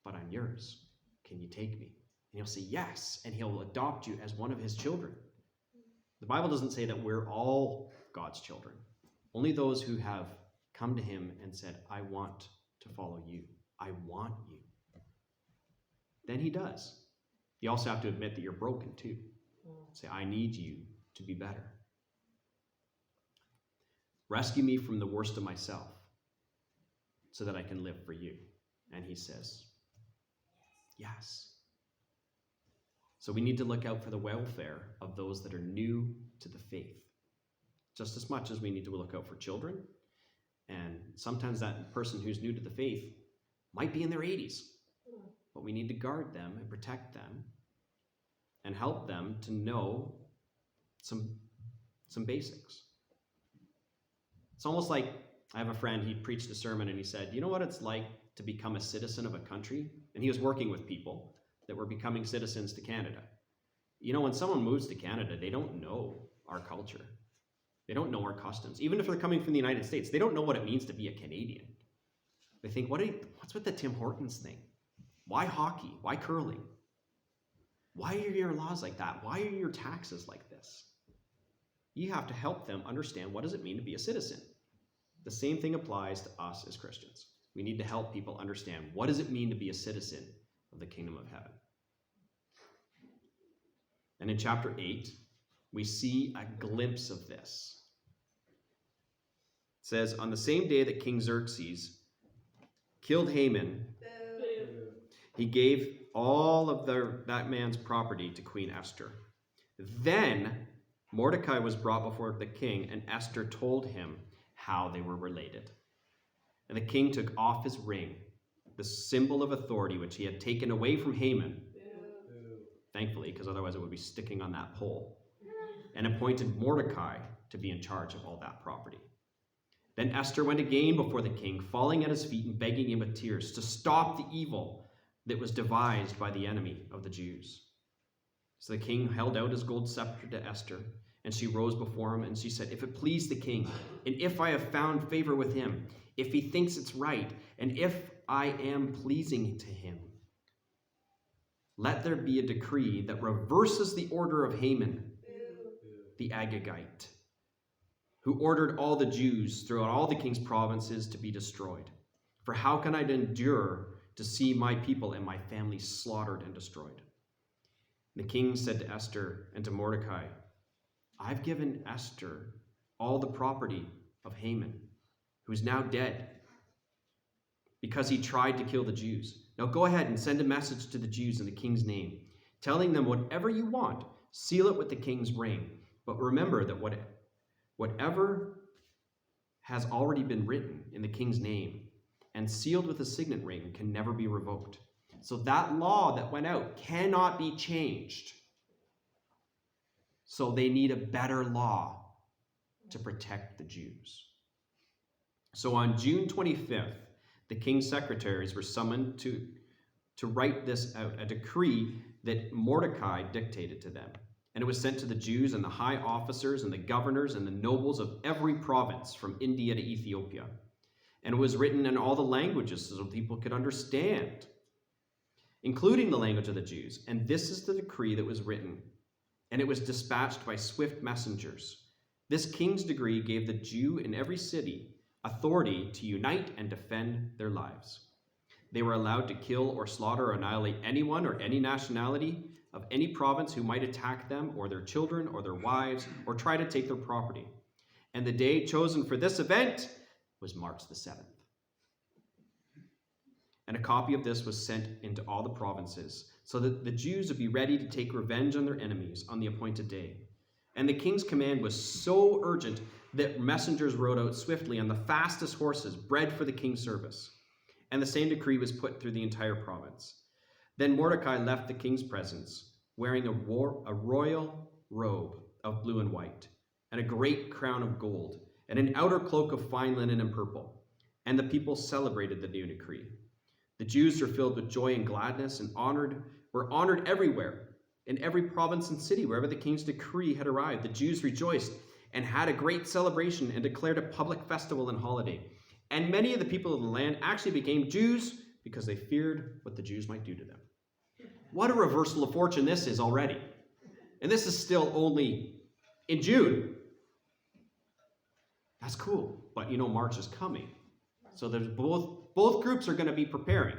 but I'm yours. Can you take me? And he'll say yes, and he'll adopt you as one of his children. The Bible doesn't say that we're all God's children. Only those who have come to him and said, I want to follow you. I want you. Then he does. You also have to admit that you're broken too. Say, I need you to be better. Rescue me from the worst of myself so that I can live for you. And he says, yes. So we need to look out for the welfare of those that are new to the faith, just as much as we need to look out for children. And sometimes that person who's new to the faith might be in their 80s, but we need to guard them and protect them and help them to know some basics. It's almost like, I have a friend, he preached a sermon and he said, you know what it's like to become a citizen of a country? And he was working with people that were becoming citizens to Canada. You know, when someone moves to Canada, they don't know our culture. They don't know our customs. Even if they're coming from the United States, they don't know what it means to be a Canadian. They think, what's with the Tim Hortons thing? Why hockey? Why curling? Why are your laws like that? Why are your taxes like this? You have to help them understand, what does it mean to be a citizen? The same thing applies to us as Christians. We need to help people understand, what does it mean to be a citizen of the kingdom of heaven? And in chapter 8, we see a glimpse of this. It says, on the same day that King Xerxes killed Haman, he gave all of that man's property to Queen Esther. Then Mordecai was brought before the king, and Esther told him how they were related. And the king took off his ring, the symbol of authority which he had taken away from Haman, thankfully, because otherwise it would be sticking on that pole, and appointed Mordecai to be in charge of all that property. Then Esther went again before the king, falling at his feet and begging him with tears to stop the evil that was devised by the enemy of the Jews. So the king held out his gold scepter to Esther, and she rose before him, and she said, if it please the king, and if I have found favor with him, if he thinks it's right, and if I am pleasing to him, let there be a decree that reverses the order of Haman, the Agagite, who ordered all the Jews throughout all the king's provinces to be destroyed. For how can I endure to see my people and my family slaughtered and destroyed? The king said to Esther and to Mordecai, I've given Esther all the property of Haman, who is now dead, because he tried to kill the Jews. Now go ahead and send a message to the Jews in the king's name, telling them whatever you want, seal it with the king's ring. But remember that whatever has already been written in the king's name and sealed with a signet ring can never be revoked. So that law that went out cannot be changed. So they need a better law to protect the Jews. So on June 25th, the king's secretaries were summoned to write this out, a decree that Mordecai dictated to them. And it was sent to the Jews and the high officers and the governors and the nobles of every province from India to Ethiopia. And it was written in all the languages so people could understand, including the language of the Jews. And this is the decree that was written. And it was dispatched by swift messengers. This king's decree gave the Jew in every city authority to unite and defend their lives. They were allowed to kill or slaughter or annihilate anyone or any nationality of any province who might attack them or their children or their wives or try to take their property. And the day chosen for this event was March the 7th. And a copy of this was sent into all the provinces so that the Jews would be ready to take revenge on their enemies on the appointed day. And the king's command was so urgent that messengers rode out swiftly on the fastest horses bred for the king's service. And the same decree was put through the entire province. Then Mordecai left the king's presence, wearing a royal robe of blue and white, and a great crown of gold, and an outer cloak of fine linen and purple. And the people celebrated the new decree. The Jews were filled with joy and gladness and were honored everywhere, in every province and city, wherever the king's decree had arrived. The Jews rejoiced and had a great celebration and declared a public festival and holiday. And many of the people of the land actually became Jews because they feared what the Jews might do to them. What a reversal of fortune this is already. And this is still only in June. That's cool. But you know, March is coming. So there's both groups are going to be preparing.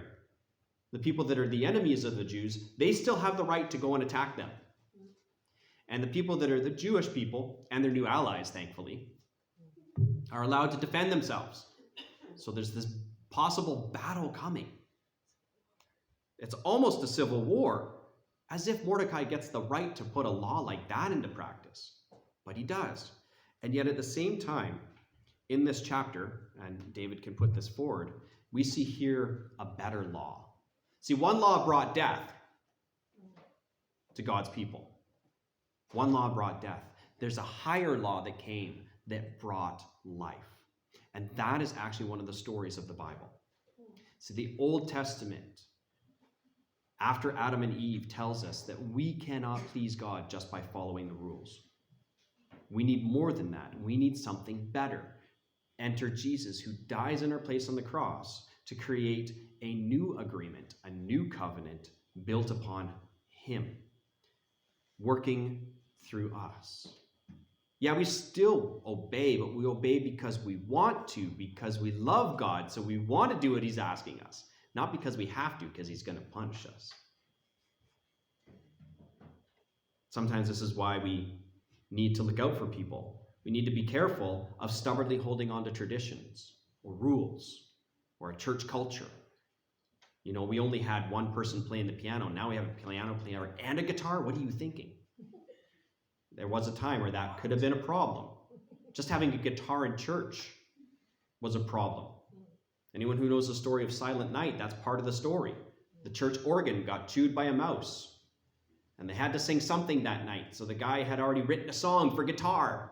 The people that are the enemies of the Jews, they still have the right to go and attack them. And the people that are the Jewish people, and their new allies, thankfully, are allowed to defend themselves. So there's this possible battle coming. It's almost a civil war, as if Mordecai gets the right to put a law like that into practice. But he does. And yet at the same time, in this chapter, and David can put this forward, we see here a better law. See, one law brought death to God's people. One law brought death. There's a higher law that came that brought life. And that is actually one of the stories of the Bible. See, the Old Testament, after Adam and Eve, tells us that we cannot please God just by following the rules. We need more than that. We need something better. Enter Jesus, who dies in our place on the cross to create a new agreement, a new covenant built upon him, working through us. Yeah, we still obey, but we obey because we want to, because we love God, so we want to do what he's asking us, not because we have to, because he's going to punish us. Sometimes this is why we need to look out for people. We need to be careful of stubbornly holding on to traditions or rules or a church culture. You know, we only had one person playing the piano. Now we have a piano player and a guitar. What are you thinking? There was a time where that could have been a problem. Just having a guitar in church was a problem. Anyone who knows the story of Silent Night, that's part of the story. The church organ got chewed by a mouse, and they had to sing something that night. So the guy had already written a song for guitar,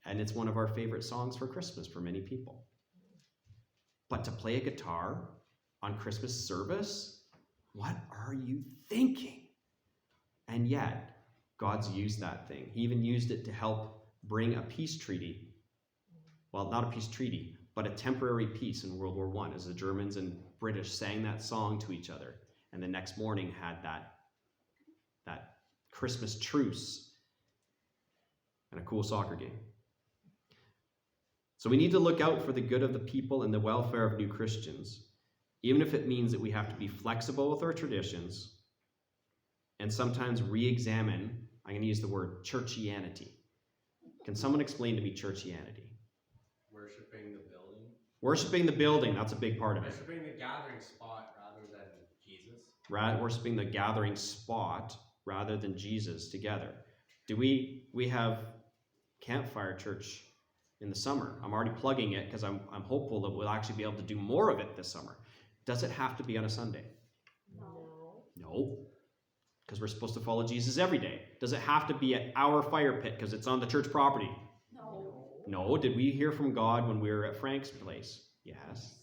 and it's one of our favorite songs for Christmas for many people. But to play a guitar on Christmas service, what are you thinking? And yet, God's used that thing. He even used it to help bring a peace treaty. Well, not a peace treaty, but a temporary peace in World War I, as the Germans and British sang that song to each other, and the next morning had that Christmas truce and a cool soccer game. So we need to look out for the good of the people and the welfare of new Christians, even if it means that we have to be flexible with our traditions and sometimes re-examine, I'm going to use the word churchianity. Can someone explain to me churchianity? Worshipping the building. Worshiping the building, that's a big part of it. Worshipping the gathering spot rather than Jesus. Worshipping the gathering spot rather than Jesus together. Do we have campfire church in the summer? I'm already plugging it because I'm hopeful that we'll actually be able to do more of it this summer. Does it have to be on a Sunday? No. Because we're supposed to follow Jesus every day. Does it have to be at our fire pit because it's on the church property? No. Did we hear from God when we were at Frank's place? Yes.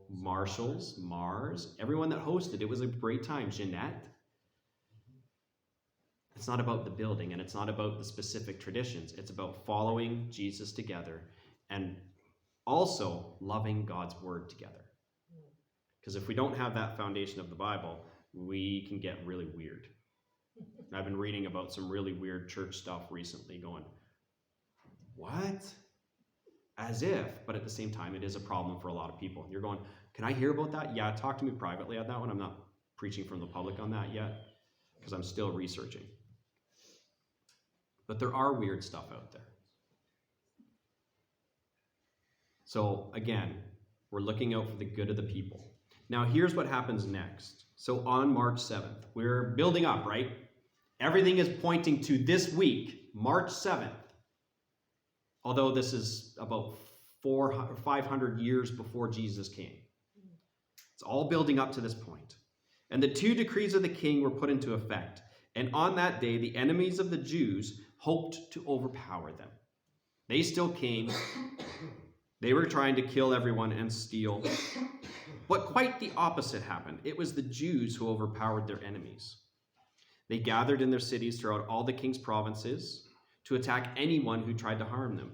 Marshall's, Mars, everyone that hosted. It was a great time. Jeanette. It's not about the building and it's not about the specific traditions. It's about following Jesus together and also loving God's word together. Because if we don't have that foundation of the Bible, we can get really weird. I've been reading about some really weird church stuff recently going, what? As if, but at the same time, it is a problem for a lot of people. You're going, can I hear about that? Yeah, talk to me privately on that one. I'm not preaching from the public on that yet because I'm still researching. But there are weird stuff out there. So again, we're looking out for the good of the people. Now here's what happens next. So on March 7th, we're building up, right? Everything is pointing to this week, March 7th. Although this is about 400 or 500 years before Jesus came. It's all building up to this point. And the 2 decrees of the king were put into effect. And on that day, the enemies of the Jews hoped to overpower them. They still came. They were trying to kill everyone and steal. But quite the opposite happened. It was the Jews who overpowered their enemies. They gathered in their cities throughout all the king's provinces to attack anyone who tried to harm them.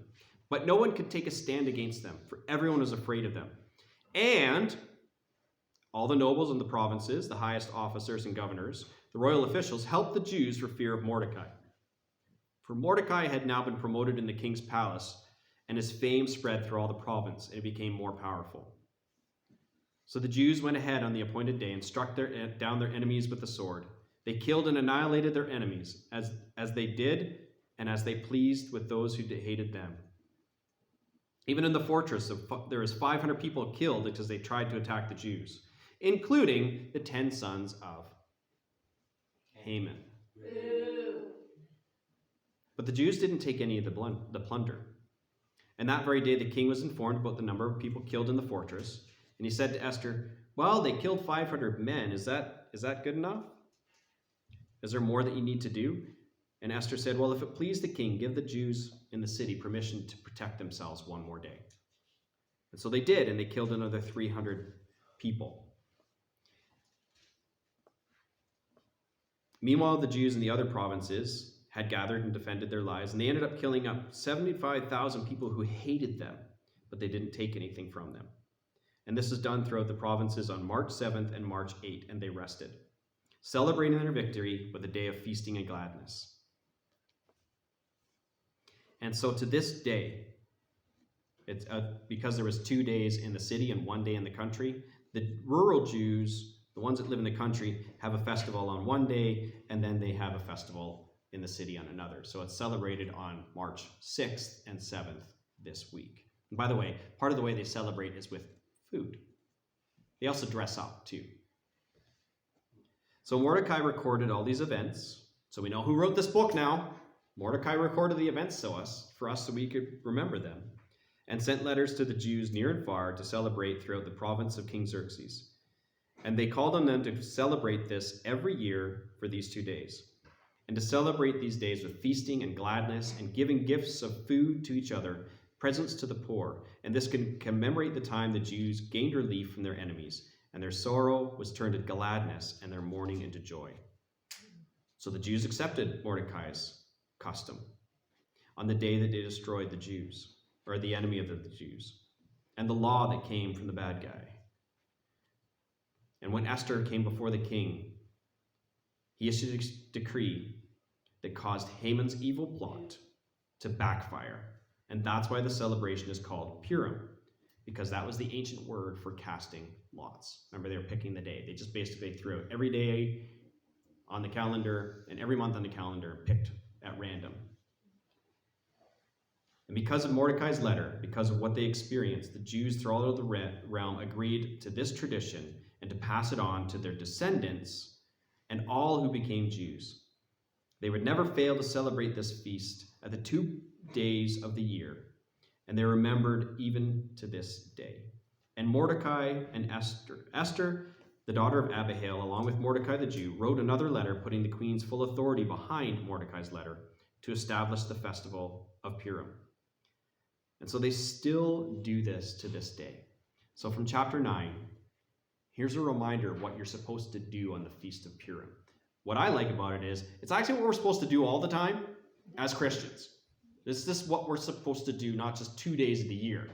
But no one could take a stand against them, for everyone was afraid of them. And all the nobles in the provinces, the highest officers and governors, the royal officials, helped the Jews for fear of Mordechai. For Mordechai had now been promoted in the king's palace, and his fame spread through all the province, and it became more powerful. So the Jews went ahead on the appointed day and struck down their enemies with the sword. They killed and annihilated their enemies, as they did and as they pleased with those who hated them. Even in the fortress, there was 500 people killed because they tried to attack the Jews, including the 10 sons of Haman. But the Jews didn't take any of the plunder. And that very day the king was informed about the number of people killed in the fortress, and he said to Esther, well, they killed 500 men. Is that good enough? Is there more that you need to do? And Esther said, well, if it please the king, give the Jews in the city permission to protect themselves one more day. And so they did, and they killed another 300 people. Meanwhile, the Jews in the other provinces had gathered and defended their lives, and they ended up killing up 75,000 people who hated them, but they didn't take anything from them. And this is done throughout the provinces on March 7th and March 8th, and they rested, celebrating their victory with a day of feasting and gladness. And so to this day, it's because there was 2 days in the city and 1 day in the country, the rural Jews The ones that live in the country have a festival on one day, and then they have a festival in the city on another. So it's celebrated on March 6th and 7th this week. And by the way, part of the way they celebrate is with food. They also dress up too. So Mordecai recorded all these events. So we know who wrote this book now. Mordecai recorded the events for us so we could remember them, and sent letters to the Jews near and far to celebrate throughout the province of King Xerxes. And they called on them to celebrate this every year for these 2 days, and to celebrate these days with feasting and gladness and giving gifts of food to each other, presents to the poor. And this can commemorate the time the Jews gained relief from their enemies, and their sorrow was turned to gladness and their mourning into joy. So the Jews accepted Mordecai's custom on the day that they destroyed the Jews, or the enemy of the Jews, and the law that came from the bad guy. And when Esther came before the king, he issued a decree that caused Haman's evil plot to backfire. And that's why the celebration is called Purim, because that was the ancient word for casting lots. Remember, they were picking the day. They just basically threw out every day on the calendar and every month on the calendar, picked at random. And because of Mordecai's letter, because of what they experienced, the Jews throughout the realm agreed to this tradition and to pass it on to their descendants and all who became Jews. They would never fail to celebrate this feast at the 2 days of the year, and they're remembered even to this day. And Mordecai and Esther, the daughter of Abihail, along with Mordecai the Jew, wrote another letter putting the queen's full authority behind Mordecai's letter to establish the festival of Purim. And so they still do this to this day. So from chapter 9, here's a reminder of what you're supposed to do on the Feast of Purim. What I like about it is, it's actually what we're supposed to do all the time as Christians. This is what we're supposed to do, not just 2 days of the year.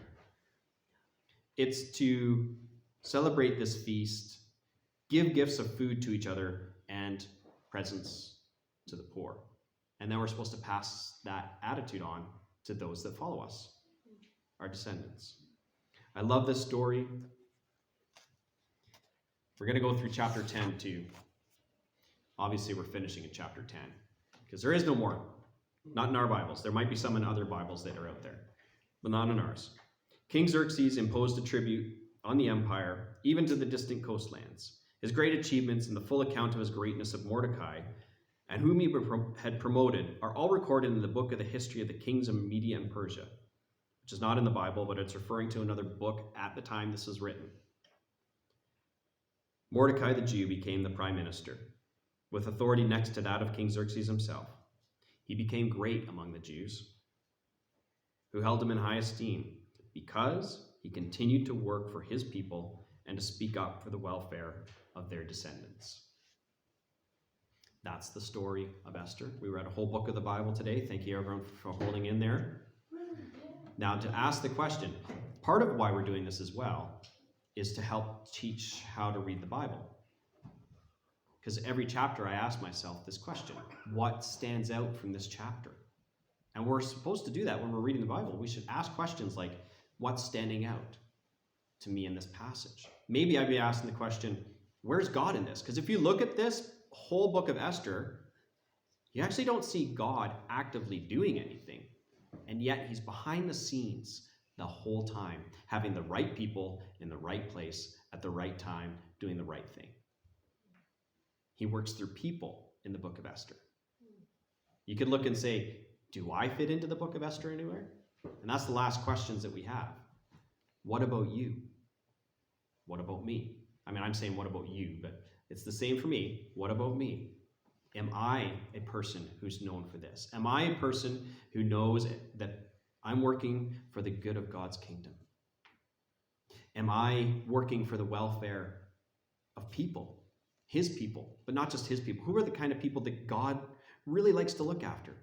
It's to celebrate this feast, give gifts of food to each other, and presents to the poor. And then we're supposed to pass that attitude on to those that follow us, our descendants. I love this story. We're going to go through chapter 10 too. Obviously, we're finishing in chapter 10 because there is no more. Not in our Bibles. There might be some in other Bibles that are out there, but not in ours. King Xerxes imposed a tribute on the empire, even to the distant coastlands. His great achievements and the full account of his greatness of Mordecai, and whom he had promoted, are all recorded in the book of the history of the kings of Media and Persia, which is not in the Bible, but it's referring to another book at the time this was written. Mordecai the Jew became the prime minister, with authority next to that of King Xerxes himself. He became great among the Jews, who held him in high esteem, because he continued to work for his people and to speak up for the welfare of their descendants. That's the story of Esther. We read a whole book of the Bible today. Thank you, everyone, for holding in there. Now, to ask the question, part of why we're doing this as well is to help teach how to read the Bible. Because every chapter I ask myself this question: what stands out from this chapter? And we're supposed to do that when we're reading the Bible. We should ask questions like, what's standing out to me in this passage? Maybe I'd be asking the question, where's God in this? Because if you look at this whole book of Esther, you actually don't see God actively doing anything. And yet he's behind the scenes the whole time, having the right people in the right place at the right time, doing the right thing. He works through people in the book of Esther. You could look and say, do I fit into the book of Esther anywhere? And that's the last questions that we have. What about you? What about me? I mean, I'm saying what about you, but it's the same for me. What about me? Am I a person who's known for this? Am I a person who knows that I'm working for the good of God's kingdom? Am I working for the welfare of people? His people, but not just his people. Who are the kind of people that God really likes to look after?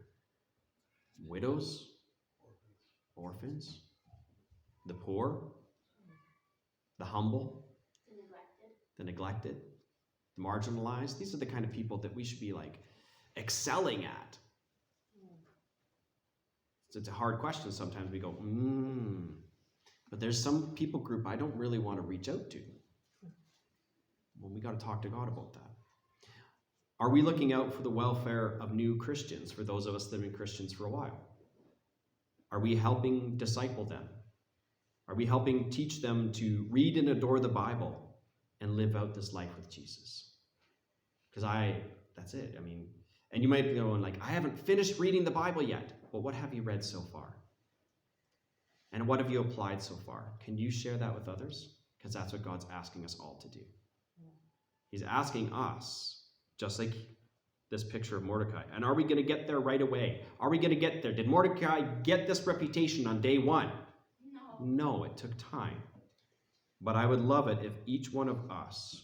Widows, orphans, the poor, the humble, the neglected, the marginalized. These are the kind of people that we should be like excelling at. It's a hard question. Sometimes we go, but there's some people group I don't really want to reach out to. Well, we got to talk to God about that. Are we looking out for the welfare of new Christians, for those of us that have been Christians for a while? Are we helping disciple them? Are we helping teach them to read and adore the Bible and live out this life with Jesus? Because that's it. I mean, and you might be going like, I haven't finished reading the Bible yet. Well, what have you read so far? And what have you applied so far? Can you share that with others? Because that's what God's asking us all to do. He's asking us, just like this picture of Mordecai. And are we going to get there right away? Are we going to get there? Did Mordecai get this reputation on day one? No, it took time. But I would love it if each one of us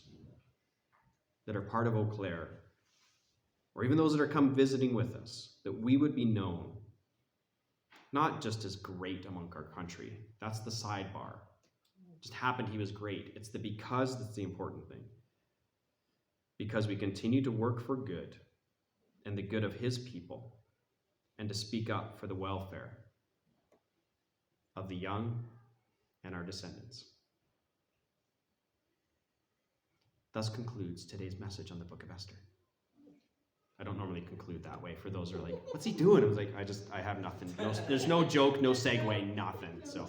that are part of Eau Claire, or even those that are come visiting with us, that we would be known not just as great among our country. That's the sidebar. It just happened he was great. It's the because that's the important thing. Because we continue to work for good and the good of his people, and to speak up for the welfare of the young and our descendants. Thus concludes today's message on the Book of Esther. I don't normally conclude that way. For those who are like, what's he doing? I was like, I have nothing. There's no joke, no segue, nothing. So